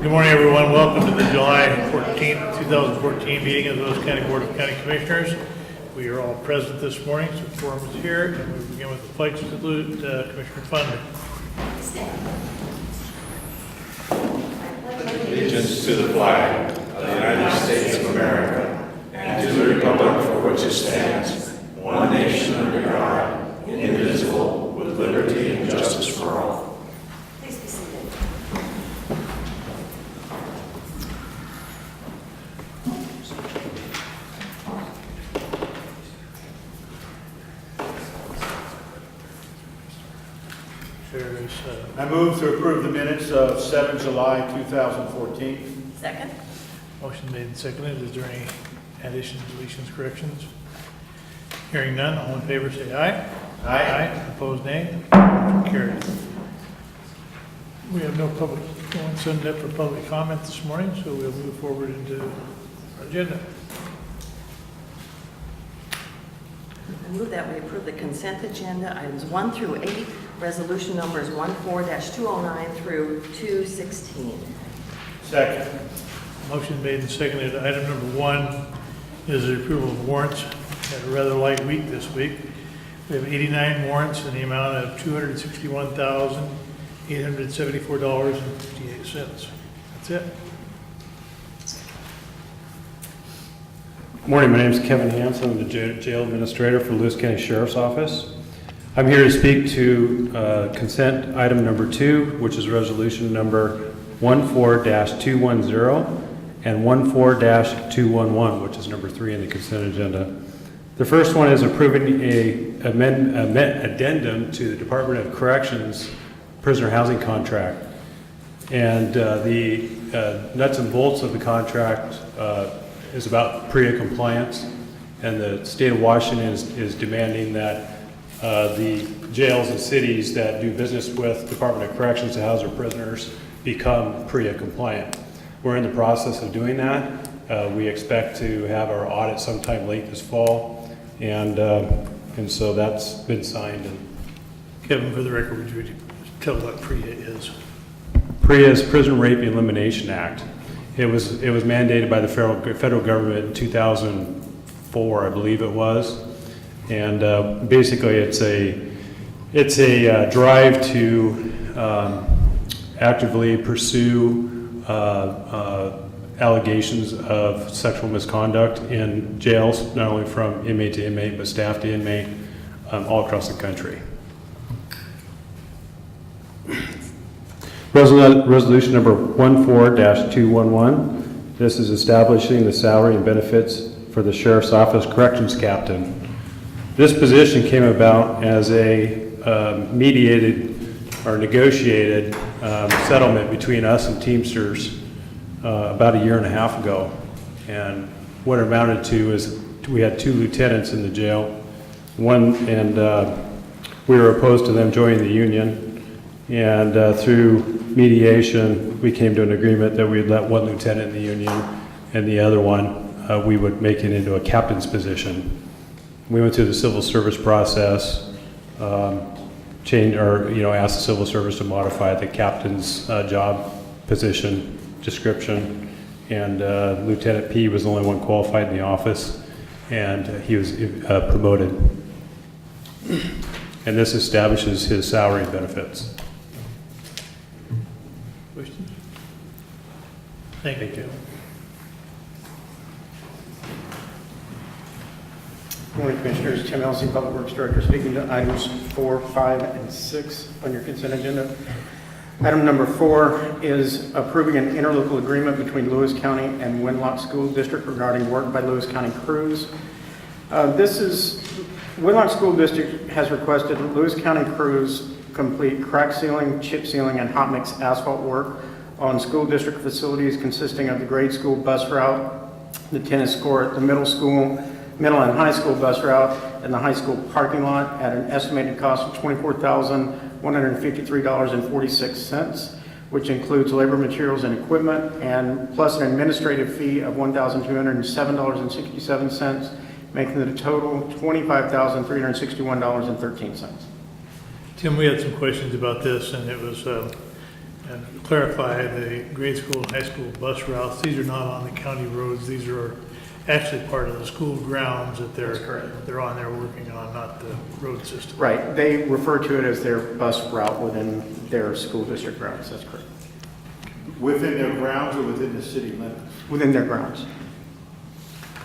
Good morning, everyone. Welcome to the July 14th, 2014 meeting of the Lewis County Board of County Commissioners. We are all present this morning, so the quorum is here, and we begin with the pledge salute. Commissioner Funder. Allegiance to the flag of the United States of America and to the republic for which it stands, one nation under God, indivisible, with liberty and justice for all. Please be seated. I move to approve the minutes of 7 July 2014. Second. Motion made and seconded. Is there any additions, deletions, corrections? Hearing none, all in favor say aye. Aye. Opposed, nay. Motion carried. We have no public, no one signed up for public comment this morning, so we'll move forward into our agenda. I move that we approve the consent agenda, items 1 through 8, resolution numbers 14-209 through 216. Second. Motion made and seconded. Item number 1 is the approval of warrants. Had a rather light week this week. We have 89 warrants in the amount of $261,874.58. That's it. Good morning, my name is Kevin Hansen. I'm the jail administrator for Lewis County Sheriff's Office. I'm here to speak to consent item number 2, which is resolution number 14-210 and 14-211, which is number 3 in the consent agenda. The first one is approving a addendum to the Department of Corrections prisoner housing contract. And the nuts and bolts of the contract is about PREA compliance, and the state of Washington is demanding that the jails and cities that do business with Department of Corrections to house their prisoners become PREA compliant. We're in the process of doing that. We expect to have our audit sometime late this fall, and so that's been signed. And Kevin, for the record, would you tell what PREA is? PREA is Prison Rape Elimination Act. It was mandated by the federal government in 2004, I believe it was, and basically it's a drive to actively pursue allegations of sexual misconduct in jails, not only from inmate to inmate, but staff to inmate, all across the country. Resolution number 14-211. This is establishing the salary and benefits for the Sheriff's Office Corrections Captain. This position came about as a mediated or negotiated settlement between us and Teamsters about a year and a half ago. And what it amounted to is we had 2 lieutenants in the jail. We were opposed to them joining the union. And through mediation, we came to an agreement that we'd let 1 lieutenant in the union, and the other one, we would make it into a captain's position. We went through the civil service process, asked the civil service to modify the captain's job position description, and Lieutenant P was the only one qualified in the office, and he was promoted. And this establishes his salary and benefits. Questions? Thank you. Good morning, Commissioners. Tim Ellison, Public Works Director, speaking to items 4, 5, and 6 on your consent agenda. Item number 4 is approving an interlocal agreement between Lewis County and Winlock School District regarding work by Lewis County crews. Winlock School District has requested that Lewis County crews complete crack sealing, chip sealing, and hot mix asphalt work on school district facilities consisting of the grade school bus route, the tennis court, the middle and high school bus route, and the high school parking lot at an estimated cost of $24,153.46, which includes labor, materials, and equipment, and plus an administrative fee of $1,207.67, making the total $25,361.13. Tim, we had some questions about this, and it was And to clarify, the grade school and high school bus routes, these are not on the county roads. These are actually part of the school grounds that That's correct. they're on there working on, not the road system. Right, they refer to it as their bus route within their school district routes, that's correct. Within their grounds or within the city limits? Within their grounds.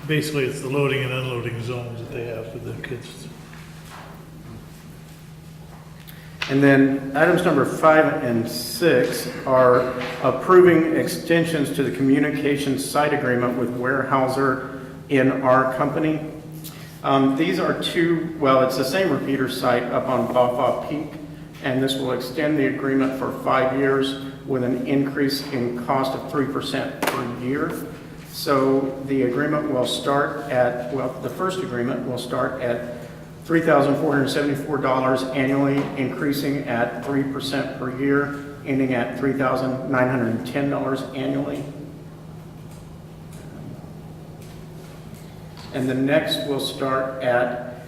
Basically, it's the loading and unloading zones that they have for the kids. And then items number 5 and 6 are approving extensions to the communications site agreement with Weyerhaeuser NR Company. These are it's the same repeater site up on Baw Faw Peak, and this will extend the agreement for 5 years with an increase in cost of 3% per year. So the agreement will start at, the first agreement will start at $3,474 annually, increasing at 3% per year, ending at $3,910 annually. And the next will start at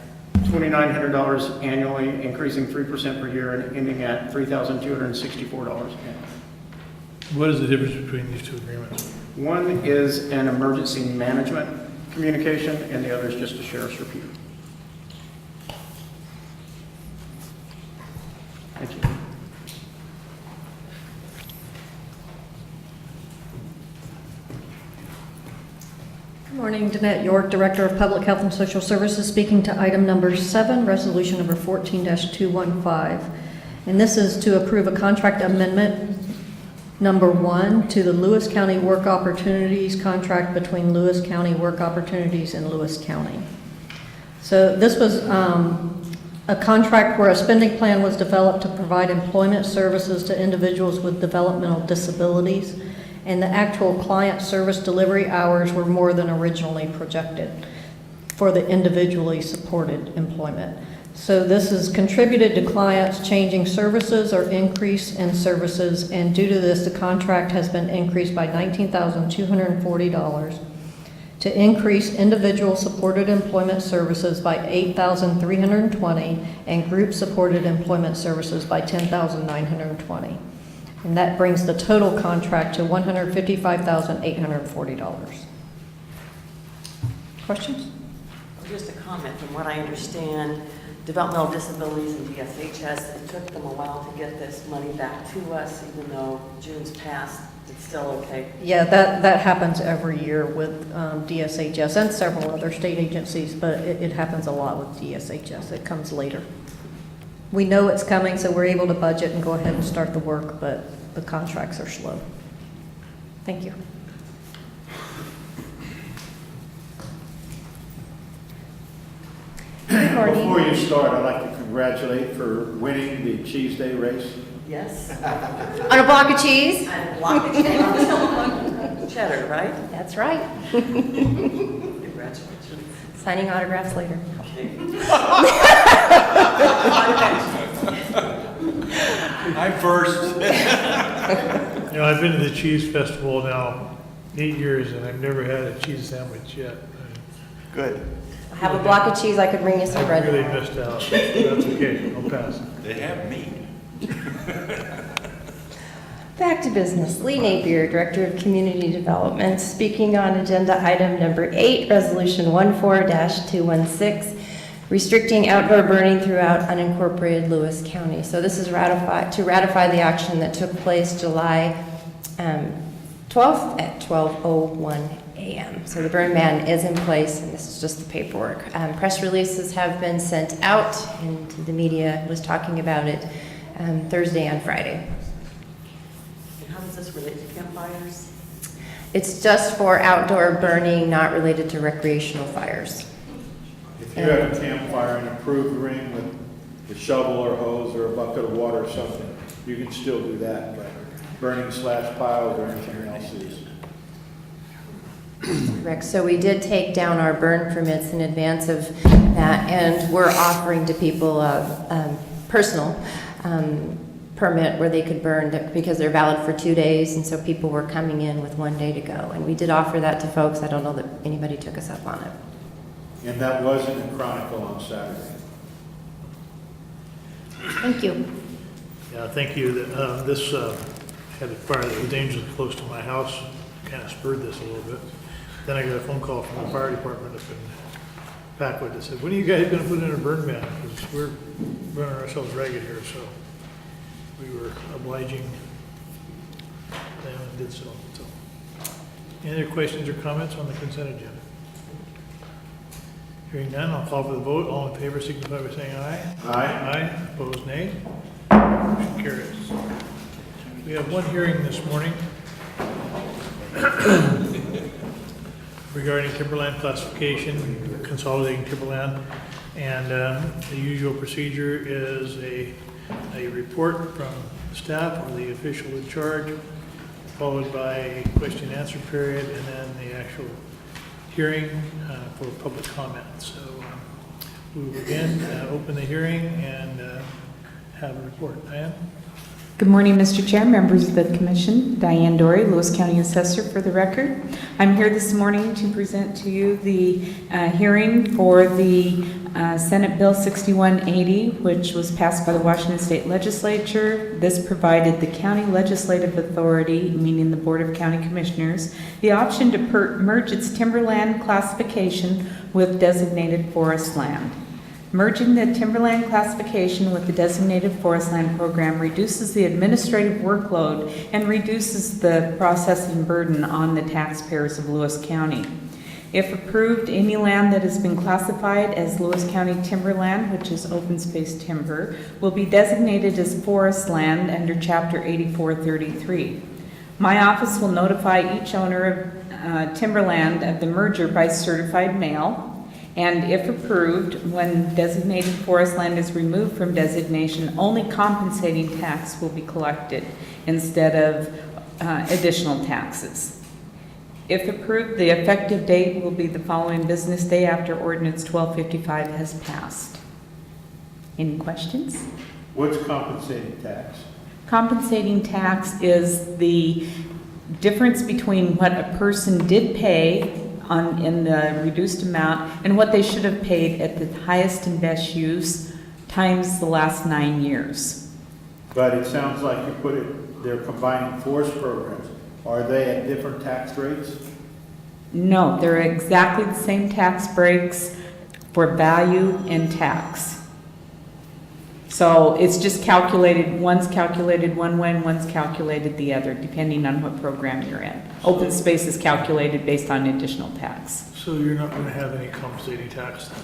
$2,900 annually, increasing 3% per year, and ending at $3,264 annually. What is the difference between these two agreements? One is an emergency management communication, and the other is just a sheriff's repeater. Thank you. Good morning, Danette York, Director of Public Health and Social Services, speaking to item number 7, resolution number 14-215. And this is to approve a contract amendment number 1 to the Lewis County Work Opportunities contract between Lewis County Work Opportunities and Lewis County. So this was a contract where a spending plan was developed to provide employment services to individuals with developmental disabilities, and the actual client service delivery hours were more than originally projected for the individually supported employment. So this has contributed to clients changing services or increase in services, and due to this, the contract has been increased by $19,240 to increase individual supported employment services by $8,320 and group supported employment services by $10,920. And that brings the total contract to $155,840. Questions? Just a comment, from what I understand, developmental disabilities and DSHS, it took them a while to get this money back to us, even though June's passed, it's still okay. Yeah, that happens every year with DSHS and several other state agencies, but it happens a lot with DSHS. It comes later. We know it's coming, so we're able to budget and go ahead and start the work, but the contracts are slow. Thank you. Before you start, I'd like to congratulate for winning the Cheese Day race. Yes? On a block of cheese? And block of cheddar, right? That's right. Congratulations. Signing autographs later. I'm first. You know, I've been to the cheese festival now 8 years, and I've never had a cheese sandwich yet. Good. I have a block of cheese, I could bring you some I bread. really missed out. That's okay, I'll pass. They have meat. Back to business. Lee Napier, Director of Community Development, speaking on agenda item number 8, resolution 14-216, restricting outdoor burning throughout unincorporated Lewis County. So this is to ratify the action that took place July 12th at 12:01 a.m. So the burn ban is in place, and this is just the paperwork. Press releases have been sent out, and the media was talking about it Thursday and Friday. And how does this relate to campfires? It's just for outdoor burning, not related to recreational fires. If you have a campfire in an approved ring with a shovel or hose or a bucket of water or something, you can still do that, but burning slash piles or anything else is. Correct. So we did take down our burn permits in advance of that, and we're offering to people a personal permit where they could burn because they're valid for 2 days, and so people were coming in with 1 day to go. And we did offer that to folks. I don't know that anybody took us up on it. And that was in the Chronicle on Saturday. Thank you. Yeah, thank you. This had a fire that was dangerously close to my house, kind of spurred this a little bit. Then I got a phone call from the fire department up in Packwood that said, when are you guys gonna put in a burn ban? Because we're running ourselves ragged here, so we were obliging them and did so. Any other questions or comments on the consent agenda? Hearing none, I'll call for the vote. All in favor signify by saying aye. Aye. Opposed, nay. Motion carries. We have one hearing this morning regarding timberland classification, consolidating timberland. And the usual procedure is a report from staff or the official in charge, followed by a question and answer period, and then the actual hearing for public comment. So we will again open the hearing and have a report. Diane? Good morning, Mr. Chair, members of the Commission. Diane Dory, Lewis County Assessor for the record. I'm here this morning to present to you the hearing for the Senate Bill 6180, which was passed by the Washington State Legislature. This provided the county legislative authority, meaning the Board of County Commissioners, the option to merge its timberland classification with designated forest land. Merging the timberland classification with the designated forest land program reduces the administrative workload and reduces the processing burden on the taxpayers of Lewis County. If approved, any land that has been classified as Lewis County timberland, which is open space timber, will be designated as forest land under Chapter 8433. My office will notify each owner of timberland of the merger by certified mail. And if approved, when designated forest land is removed from designation, only compensating tax will be collected instead of additional taxes. If approved, the effective date will be the following business day after Ordinance 1255 has passed. Any questions? What's compensating tax? Compensating tax is the difference between what a person did pay in the reduced amount and what they should have paid at the highest and best use times the last 9 years. But it sounds like you put it, they're combining forest programs. Are they at different tax rates? No, they're exactly the same tax breaks for value and tax. So it's just calculated, one's calculated one way and one's calculated the other, depending on what program you're in. Open space is calculated based on additional tax. So you're not going to have any compensating tax then?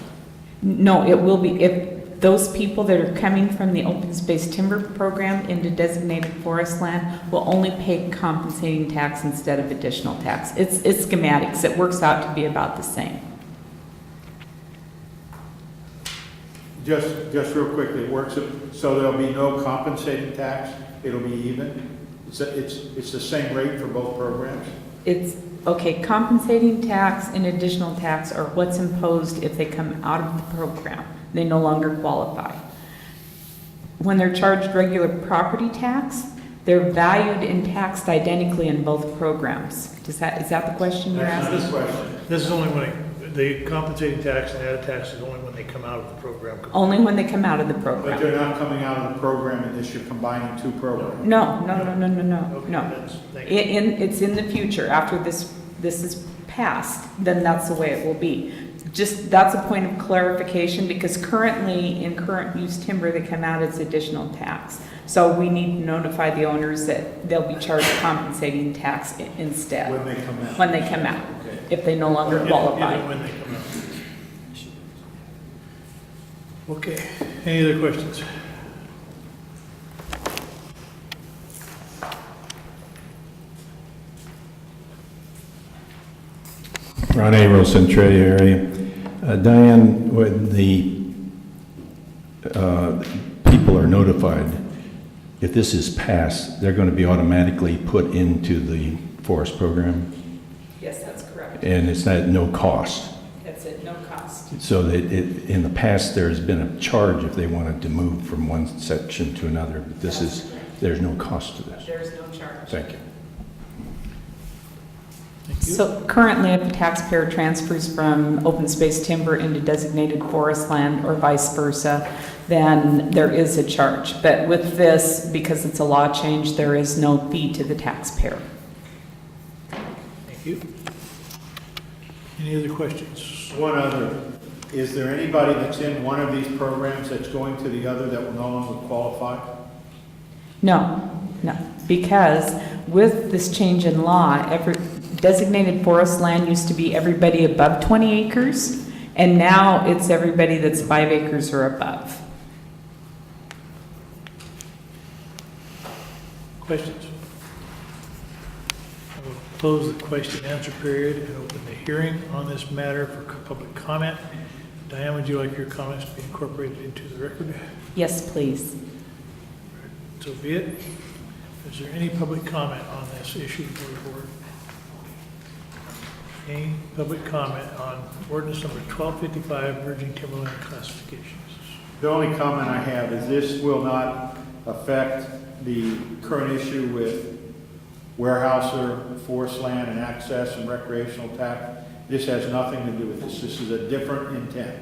No, it will be, if those people that are coming from the open space timber program into designated forest land will only pay compensating tax instead of additional tax. It's schematics. It works out to be about the same. Just real quickly, it works, so there'll be no compensating tax, it'll be even? It's the same rate for both programs? It's, okay, compensating tax and additional tax are what's imposed if they come out of the program. They no longer qualify. When they're charged regular property tax, they're valued and taxed identically in both programs. Is that the question you're asking? That's not the question. This is only when the compensating tax and added tax is only when they come out of the program. Only when they come out of the But program. they're not coming out of the program in this, you're combining two programs? No. Okay, thank you. It's in the future. After this is passed, then that's the way it will be. Just, that's a point of clarification because currently, in current use timber, they come out as additional tax. So we need to notify the owners that they'll be charged compensating tax instead. When they come out? When they come out, Okay. if they no longer If qualify. and when they come out. Okay, any other questions? Ron A. Centralia area. Diane, when the people are notified, if this is passed, they're going to be automatically put into the forest program? Yes, that's correct. And it's at no cost? That's at no cost. So that in the past, there's been a charge if they wanted to move from one section to another, but this is, there's no cost to this? There's no charge. Thank you. Thank you. So currently, if a taxpayer transfers from open space timber into designated forest land or vice versa, then there is a charge. But with this, because it's a law change, there is no fee to the taxpayer. Thank you. Any other questions? One other, is there anybody that's in one of these programs that's going to the other that will no longer qualify? No, because with this change in law, designated forest land used to be everybody above 20 acres, and now it's everybody that's 5 acres or above. Questions? I will close the question and answer period and open the hearing on this matter for public comment. Diane, would you like your comments to be incorporated into the record? Yes, please. So be it. Is there any public comment on this issue before the board? Any public comment on ordinance number 1255, Virgin Timberland classifications? The only comment I have is this will not affect the current issue with Weyerhaeuser forest land and access and recreational tax. This has nothing to do with this. This is a different intent.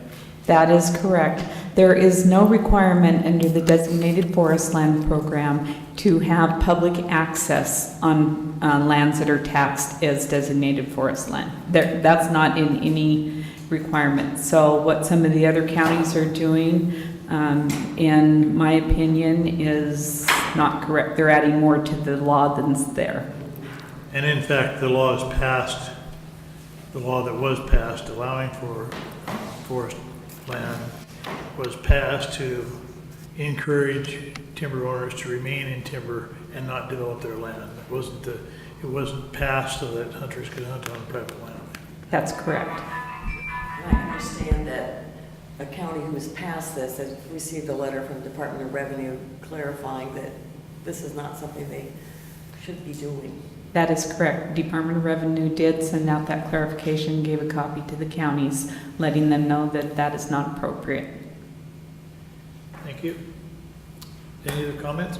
That is correct. There is no requirement under the designated forest land program to have public access on lands that are taxed as designated forest land. That's not in any requirement. So what some of the other counties are doing, in my opinion, is not correct. They're adding more to the law than's there. And in fact, the law is passed, the law that was passed allowing for forest land was passed to encourage timber owners to remain in timber and not develop their land. It wasn't passed so that hunters could hunt on private land. That's correct. I understand that a county who has passed this has received a letter from the Department of Revenue clarifying that this is not something they should be doing. That is correct. Department of Revenue did send out that clarification, gave a copy to the counties, letting them know that that is not appropriate. Thank you. Any other comments?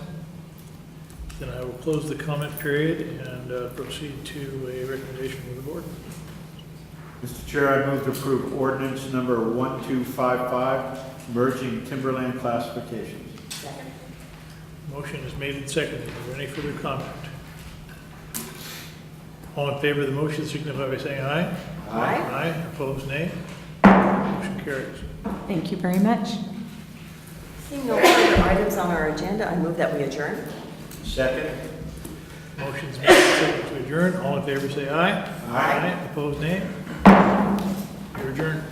Then I will close the comment period and proceed to a recommendation from the board. Mr. Chair, I move to approve ordinance number 1255, merging timberland classifications. Second. Motion is made and seconded. Is there any further comment? All in favor of the motion signify by saying aye. Aye. Aye. Opposed, nay. Motion carries. Thank you very much. Seeing no further items on our agenda, I move that we adjourn. Second. Motion's made and seconded to adjourn. All in favor say aye. Aye. Opposed, nay. You're adjourned.